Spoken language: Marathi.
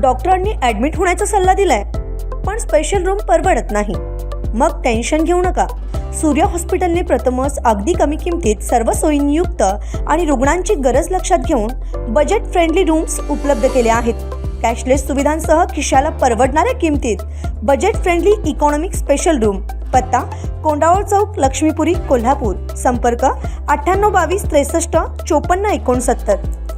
डॉक्टरांनी ॲडमिट होण्याचा सल्ला दिलाय, पण स्पेशल रूम परवडत नाही. मग टेन्शन घेऊ नका. सूर्या हॉस्पिटलने प्रथमच अगदी कमी किमतीत सर्व सोयींयुक्त आणि रुग्णांची गरज लक्षात घेऊन बजेट फ्रेंडली रूम्स उपलब्ध केले आहेत. कॅशलेस सुविधांसह खिशाला परवडणाऱ्या किमतीत budget friendly economic special room. पत्ता कोंडावळ चौक, लक्ष्मीपुरी, कोल्हापूर. संपर्क 9822 63 54 69.